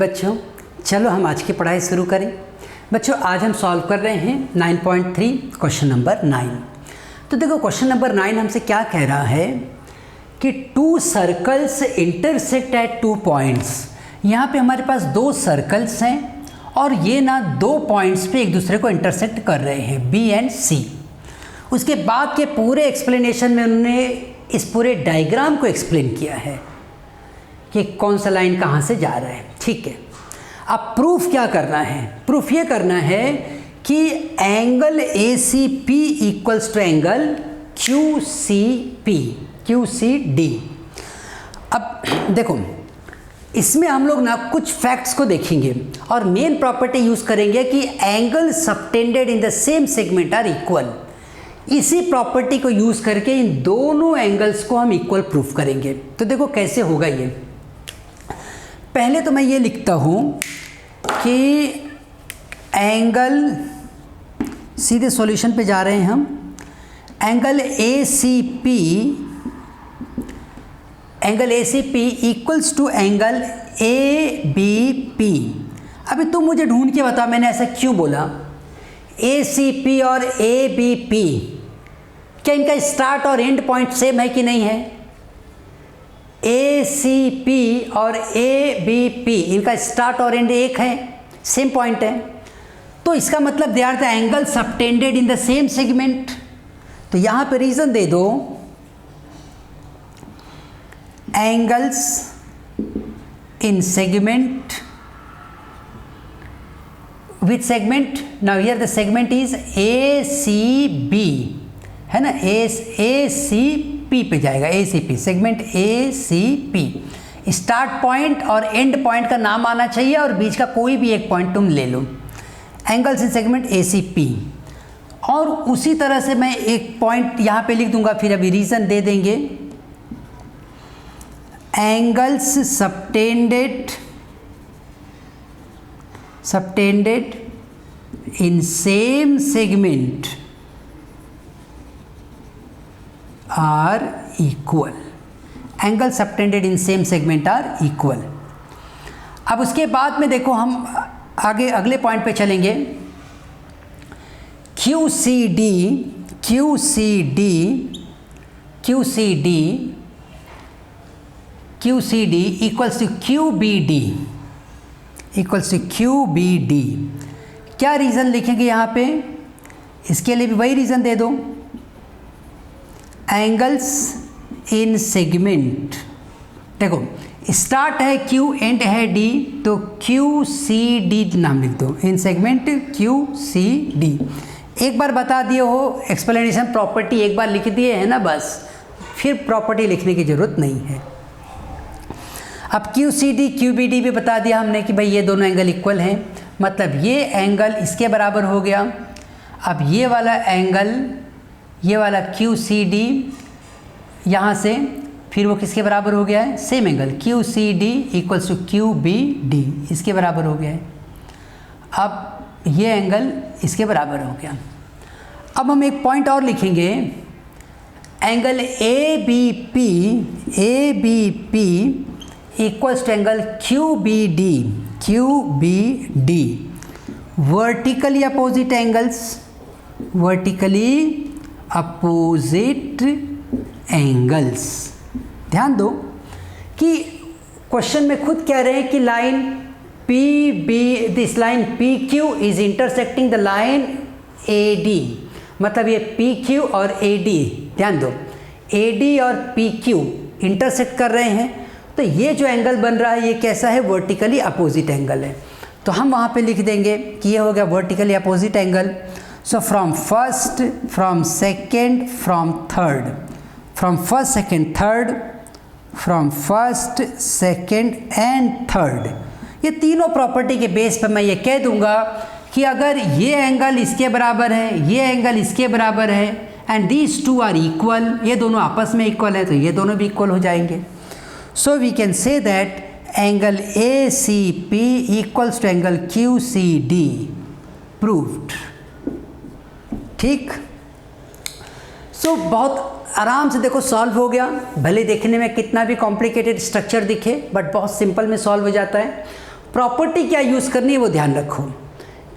बच्चों, चलो हम आज की पढ़ाई शुरू करें। बच्चों आज हम सॉल्व कर रहे हैं 9.3 क्वेश्चन नंबर 9। तो देखो क्वेश्चन नंबर 9 हमसे क्या कह रहा है कि to circles intersect at 2 points. यहाँ पे हमारे पास 2 सर्कल्स हैं और ये ना 2 पॉइंट्स पे एक दूसरे को इंटरसेक्ट कर रहे हैं, बी एंड सी। उसके बाद के पूरे एक्सप्लेनेशन में उन्होंने इस पूरे डायग्राम को एक्सप्लेन किया है कि कौन सा लाइन कहाँ से जा रहा है। ठीक है, अब प्रूफ क्या करना है? प्रूफ ये करना है कि angle A C P equals to angle Q C D. अब देखो इसमें हम लोग ना कुछ फैक्ट्स को देखेंगे और मेन प्रॉपर्टी यूज़ करेंगे कि angle subtended in the same segment are equal. इसी प्रॉपर्टी को यूज़ करके इन दोनों एंगल्स को हम इक्वल प्रूफ करेंगे। तो देखो कैसे होगा ये। पहले तो मैं ये लिखता हूँ कि एंगल, सीधे सॉल्यूशन पे जा रहे हैं हम, angle A C P equals to angle A B P. अभी तुम मुझे ढूंढ के बता मैंने ऐसा क्यों बोला। ए सी पी और ए बी पी, क्या इनका स्टार्ट और एंड पॉइंट सेम है कि नहीं है? ए सी पी और ए बी पी इनका स्टार्ट और एंड एक है, सेम पॉइंट है। तो इसका मतलब they are the angle subtended in the same segment. तो यहाँ पे रीज़न दे दो, angles in segment which segment. Now here the segment is A C B, है ना, ए सी पी पे जाएगा, A C P segment A C P. Start point और एंड पॉइंट का नाम आना चाहिए और बीच का कोई भी एक पॉइंट तुम ले लो। Angles in segment A C P. और उसी तरह से मैं एक पॉइंट यहाँ पे लिख दूंगा, फिर अभी रीज़न दे देंगे। Angles subtended in same segment are equal. Angle subtended in same segment are equal. अब उसके बाद में देखो हम आगे अगले पॉइंट पे चलेंगे। Q C D equals to Q B D. क्या रीज़न लिखेंगे यहाँ पे? इसके लिए भी वही रीज़न दे दो, एंगल्स इन सेगमेंट। देखो स्टार्ट है क्यू, एंड है डी, तो क्यू सी डी नाम लिख दो, in segment Q C D. एक बार बता दिए हो, एक्सप्लेनेशन प्रॉपर्टी एक बार लिख दिए है ना, बस फिर प्रॉपर्टी लिखने की ज़रूरत नहीं है। अब Q C D Q B D भी बता दिया हमने कि भाई ये दोनों एंगल इक्वल हैं, मतलब ये एंगल इसके बराबर हो गया। अब ये वाला एंगल, ये वाला क्यू सी डी यहाँ से फिर वो किसके बराबर हो गया है? Same angle Q C D equals to Q B D, इसके बराबर हो गया है। अब ये एंगल इसके बराबर हो गया। अब हम एक पॉइंट और लिखेंगे, angle A B P equals to angle Q B D. Vertically opposite angles, ध्यान दो कि क्वेश्चन में खुद कह रहे हैं कि line P B, this line P Q is intersecting the line A D. मतलब ये पी क्यू और ए डी, ध्यान दो, ए डी और पी क्यू इंटरसेक्ट कर रहे हैं। तो ये जो एंगल बन रहा है ये कैसा है? वर्टिकली अपोजिट एंगल है। तो हम वहाँ पे लिख देंगे कि ये हो गया vertically opposite angle. So from first, from second, from third, from first, second and third, ये तीनों प्रॉपर्टी के बेस पर मैं ये कह दूंगा कि अगर ये एंगल इसके बराबर है, ये एंगल इसके बराबर है, and these two are equal, ये दोनों आपस में इक्वल है, तो ये दोनों भी इक्वल हो जाएंगे। So we can say that angle A C P equals to angle Q C D. Proved. ठीक। सो बहुत आराम से देखो सॉल्व हो गया। भले देखने में कितना भी कॉम्प्लिकेटेड स्ट्रक्चर दिखे, बट बहुत सिंपल में सॉल्व हो जाता है। प्रॉपर्टी क्या यूज़ करनी है वो ध्यान रखो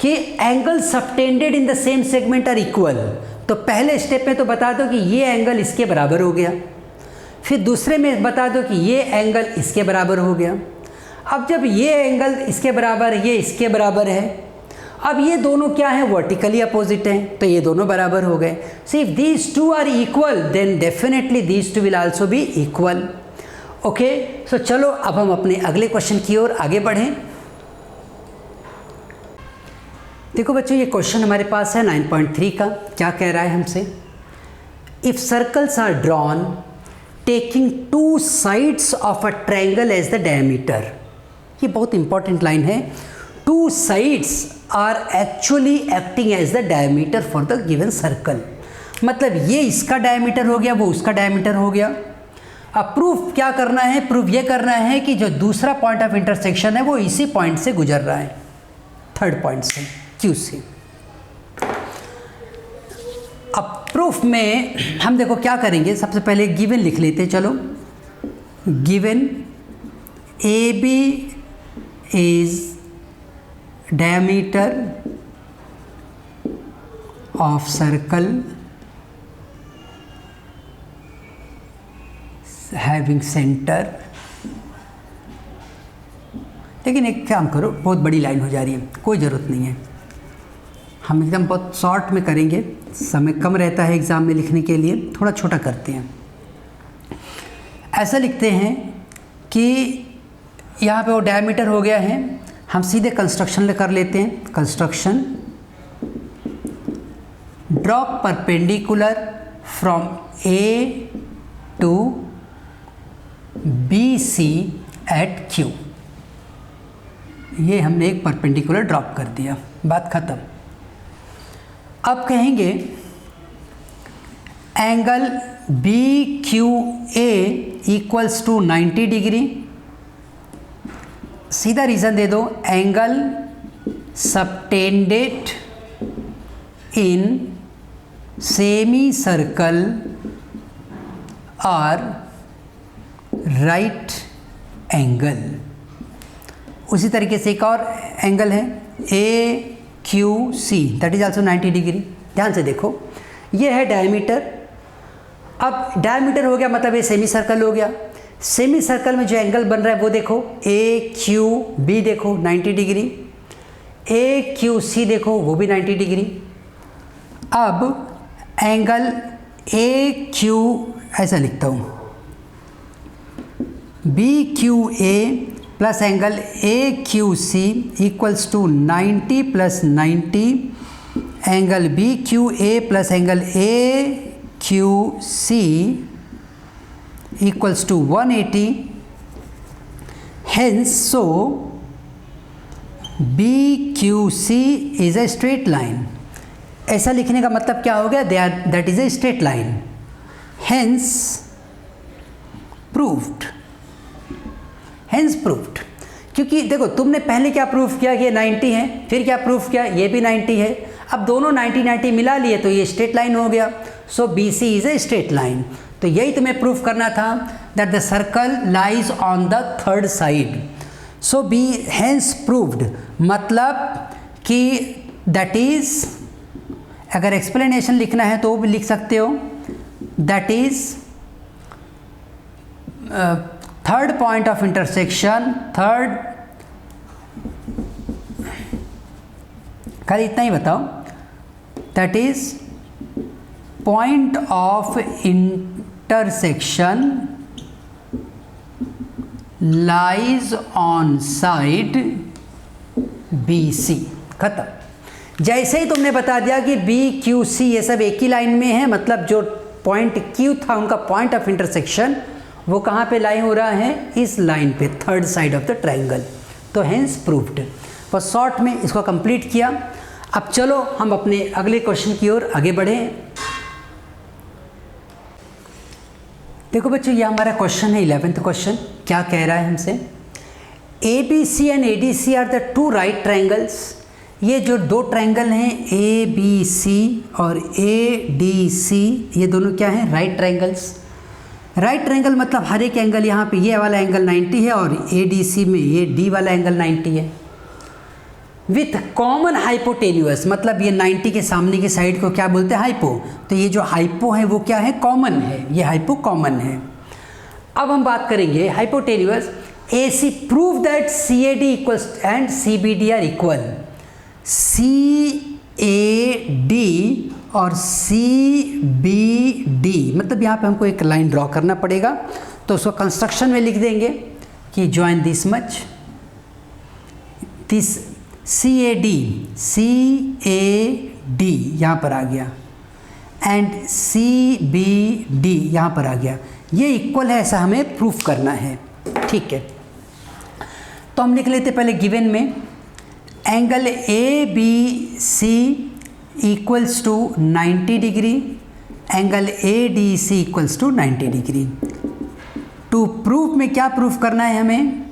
कि angle subtended in the same segment are equal. तो पहले स्टेप में तो बता दो कि ये एंगल इसके बराबर हो गया, फिर दूसरे में बता दो कि ये एंगल इसके बराबर हो गया। अब जब ये एंगल इसके बराबर, ये इसके बराबर है, अब ये दोनों क्या हैं, वर्टिकली अपोजिट हैं, तो ये दोनों बराबर हो गए। So if these two are equal then definitely these two will also be equal. Okay, so चलो अब हम अपने अगले क्वेश्चन की ओर आगे बढ़ें। देखो बच्चों, ये क्वेश्चन हमारे पास है 9.3 का। क्या कह रहा है हमसे, if circles are drawn taking two sides of a triangle as the diameter. ये बहुत इंपॉर्टेंट लाइन है। Two sides are actually acting as the diameter for the given circle. मतलब ये इसका डायमीटर हो गया, वो उसका डायमीटर हो गया। अब प्रूफ क्या करना है, प्रूफ ये करना है कि जो दूसरा पॉइंट ऑफ इंटरसेक्शन है वो इसी पॉइंट से गुजर रहा है, थर्ड पॉइंट से, क्यू से। अब प्रूफ में हम देखो क्या करेंगे, सबसे पहले गिवन लिख लेते हैं। चलो, given A B is diameter of circle having center। लेकिन एक काम करो, बहुत बड़ी लाइन हो जा रही है, कोई ज़रूरत नहीं है, हम एकदम बहुत शॉर्ट में करेंगे, समय कम रहता है एग्ज़ाम में लिखने के लिए, थोड़ा छोटा करते हैं। ऐसा लिखते हैं कि यहाँ पे वो डायमीटर हो गया है, हम सीधे कंस्ट्रक्शन कर लेते हैं। Construction, drop perpendicular from A to B C at Q. ये हमने एक परपेंडिकुलर ड्रॉप कर दिया, बात ख़त्म। अब कहेंगे angle B Q A equals to 90 degree. सीधा रीज़न दे दो, angle subtended in semi circle और राइट एंगल। उसी तरीके से एक और एंगल है A Q C, that is also 90 degree. ध्यान से देखो, ये है डायमीटर। अब डायमीटर हो गया मतलब ये सेमी सर्कल हो गया। सेमी सर्कल में जो एंगल बन रहा है वो देखो, ए क्यू बी देखो 90 डिग्री, ए क्यू सी देखो वो भी 90 डिग्री। अब एंगल ए क्यू, ऐसा लिखता हूँ, B Q A plus angle A Q C equals to 90 plus 90, angle B Q A plus angle A Q C equals to 180. Hence, so BQC is a straight line. ऐसा लिखने का मतलब क्या हो गया, that is a straight line. Hence proved. Hence proved. क्योंकि देखो तुमने पहले क्या प्रूफ किया कि ये 90 है, फिर क्या प्रूफ किया ये भी 90 है। अब दोनों 90-90 मिला लिए तो ये स्ट्रेट लाइन हो गया। So BC is a straight line. तो यही तुम्हें प्रूफ करना था, that the circle lies on the third side. So be hence proved, मतलब कि दैट इज, अगर एक्सप्लेनेशन लिखना है तो वो भी लिख सकते हो, that is third point of intersection, third, खाली इतना ही बताओ, that is point of intersection lies on side BC। खत्म। जैसे ही तुमने बता दिया कि BQC ये सब एक ही लाइन में है, मतलब जो पॉइंट Q था उनका पॉइंट ऑफ इंटरसेक्शन वो कहाँ पे लाई हो रहा है, इस लाइन पे, third side of the triangle. तो हेंस प्रूव्ड। बस शॉर्ट में इसको कंप्लीट किया। अब चलो हम अपने अगले क्वेश्चन की ओर आगे बढ़ें। देखो बच्चों, ये हमारा क्वेश्चन है 11th क्वेश्चन। क्या कह रहा है हमसे, ABC and ADC are the two right triangles. ये जो दो ट्राइंगल हैं ABC और ADC, ये दोनों क्या हैं, राइट ट्राइंगल्स। राइट ट्रायंगल मतलब हर एक एंगल, यहाँ पे ये वाला एंगल 90 है और ADC में ये D वाला एंगल 90 है। विथ कॉमन हाइपोटेन्यूअस मतलब ये 90 के सामने की साइड को क्या बोलते हैं, हाइपो। तो ये जो हाइपो है वो क्या है, कॉमन है, ये हाइपो कॉमन है। अब हम बात करेंगे hypotenuse. AC prove that CAD equals and CBD are equal. CAD और CBD मतलब यहाँ पे हमको एक लाइन ड्रॉ करना पड़ेगा, तो उसको कंस्ट्रक्शन में लिख देंगे कि join this much, this CAD यहाँ पर आ गया एंड CBD यहाँ पर आ गया, ये इक्वल है, ऐसा हमें प्रूफ करना है। ठीक है, तो हम लिख लेते पहले गिवन में angle ABC equals to 90 degree, angle ADC equals to 90 degree. To proof में क्या प्रूफ करना है हमें,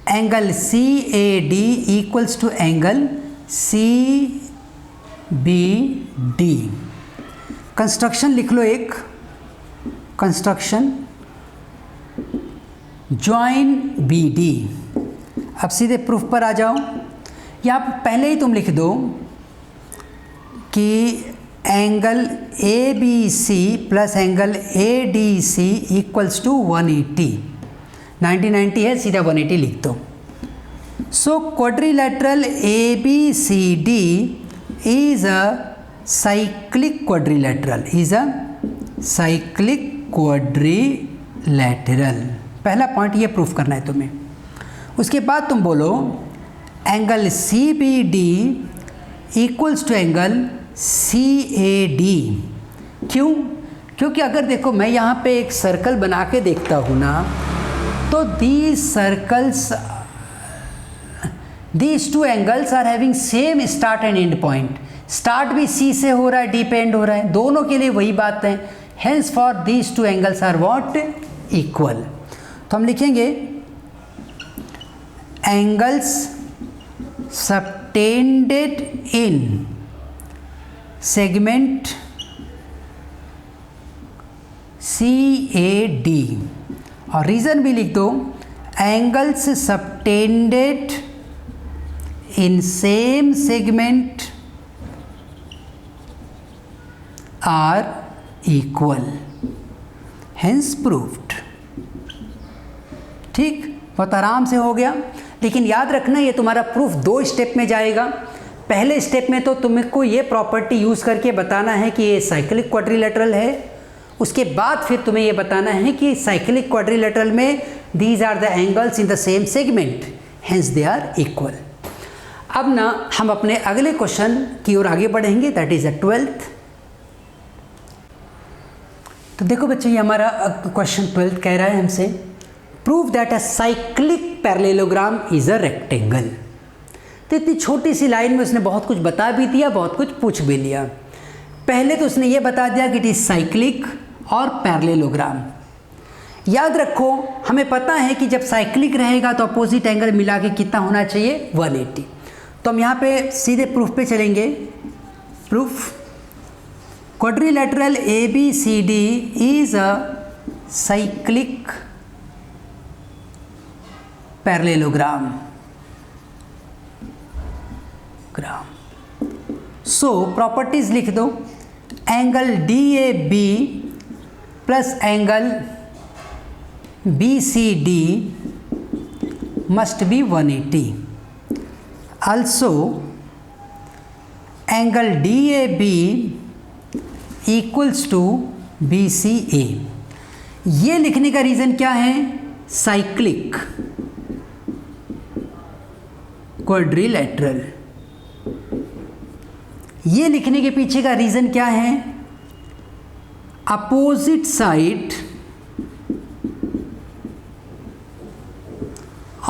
angle CAD equals to angle CBD। Construction लिख लो एक, कंस्ट्रक्शन ज्वाइन BD। अब सीधे प्रूफ पर आ जाओ। यहाँ पहले ही तुम लिख दो कि angle ABC plus angle ADC equals to 180। 90 है, सीधा 180 लिख दो। So quadrilateral ABCD is a cyclic quadrilateral, पहला पॉइंट ये प्रूफ करना है तुम्हें। उसके बाद तुम बोलो angle CBD equals to angle CAD। क्यों? क्योंकि अगर देखो मैं यहाँ पे एक सर्कल बना के देखता हूँ ना, तो these two angles are having same start and end point। Start भी C से हो रहा है, D पे एंड हो रहा है, दोनों के लिए वही बात है। Hence for these two angles are what? Equal। तो हम लिखेंगे angles subtended in segment CAD और रीज़न भी लिख दो, angles subtended in same segment are equal, hence proved। ठीक, बहुत आराम से हो गया। लेकिन याद रखना ये तुम्हारा प्रूफ 2 स्टेप में जाएगा। पहले स्टेप में तो तुमको ये प्रॉपर्टी यूज़ करके बताना है कि ये साइक्लिक क्वाड्रिलेटरल है। उसके बाद फिर तुम्हें ये बताना है कि साइक्लिक क्वाड्रिलेटरल में these are the angles in the same segment, hence they are equal. अब ना हम अपने अगले क्वेश्चन की ओर आगे बढ़ेंगे, दैट इज द 12th। तो देखो बच्चों, ये हमारा क्वेश्चन 12th कह रहा है हमसे prove that a cyclic parallelogram is a rectangle. तो इतनी छोटी सी लाइन में उसने बहुत कुछ बता भी दिया, बहुत कुछ पूछ भी लिया। पहले तो उसने ये बता दिया कि इट इज साइक्लिक और पैरेललोग्राम। याद रखो, हमें पता है कि जब साइक्लिक रहेगा तो अपोजिट एंगल मिला के कितना होना चाहिए, 180। तो हम यहाँ पे सीधे प्रूफ पे चलेंगे। Proof quadrilateral ABCD is a cyclic parallelogram. So properties लिख दो, angle DAB plus angle BCD must be 180। also angle DAB equals to BCA। ये लिखने का रीज़न क्या है, साइक्लिक क्वाड्रिलेटरल। ये लिखने के पीछे का रीज़न क्या है, opposite side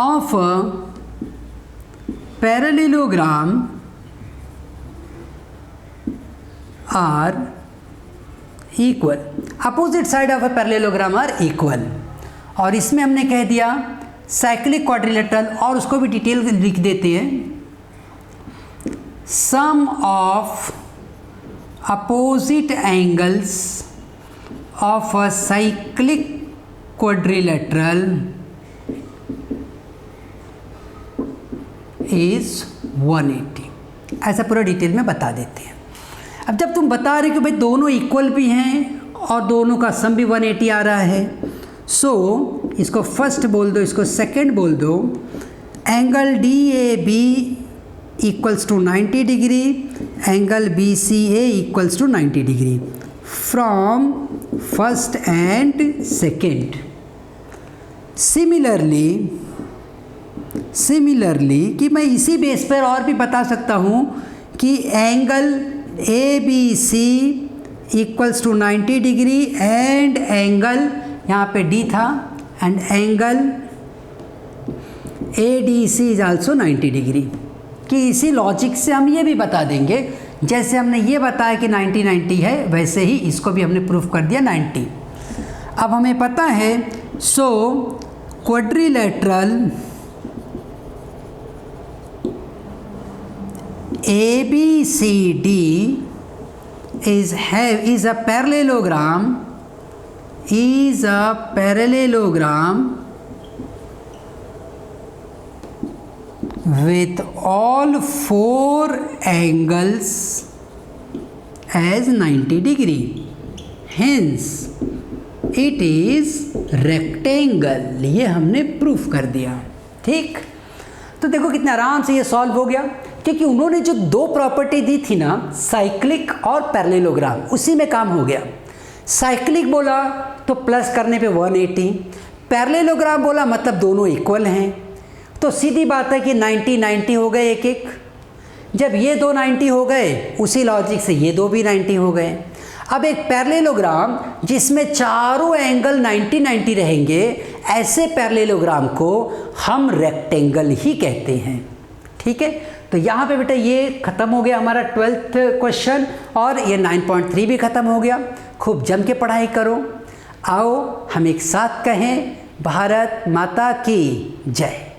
of a parallelogram are equal. Opposite side of a parallelogram are equal. और इसमें हमने कह दिया साइक्लिक क्वाड्रिलेटरल, और उसको भी डिटेल लिख देते हैं, sum of opposite angles of a cyclic quadrilateral is 180। ऐसा पूरा डिटेल में बता देते हैं। अब जब तुम बता रहे कि भाई दोनों इक्वल भी हैं और दोनों का सम भी 180 आ रहा है, सो इसको फर्स्ट बोल दो, इसको सेकंड बोल दो। Angle DAB equals to 90 degree, angle BCA equals to 90 degree from first and second. Similarly कि मैं इसी बेस पर और भी बता सकता हूँ कि angle ABC equals to 90 degree and angle, यहाँ पे D था, and angle ADC is also 90 degree. कि इसी लॉजिक से हम ये भी बता देंगे, जैसे हमने ये बताया कि 90 है, वैसे ही इसको भी हमने प्रूफ कर दिया 90। अब हमें पता है, सो quadrilateral ABCD is a parallelogram with all four angles as 90 degree. Hence it is rectangle। ये हमने प्रूफ कर दिया। ठीक, तो देखो कितना आराम से ये सॉल्व हो गया, क्योंकि उन्होंने जो दो प्रॉपर्टी दी थी ना, साइक्लिक और पैरेललोग्राम, उसी में काम हो गया। साइक्लिक बोला तो प्लस करने पे 180, पैरेललोग्राम बोला मतलब दोनों इक्वल हैं, तो सीधी बात है कि 90 हो गए एक एक। जब ये दो 90 हो गए, उसी लॉजिक से ये दो भी 90 हो गए। अब एक पैरेललोग्राम जिसमें चारों एंगल 90 रहेंगे, ऐसे पैरेललोग्राम को हम रेक्टेंगल ही कहते हैं। ठीक है, तो यहाँ पे बेटा ये ख़त्म हो गया हमारा 12th क्वेश्चन, और ये 9.3 भी ख़त्म हो गया। खूब जम के पढ़ाई करो। आओ हम एक साथ कहें, भारत माता की जय।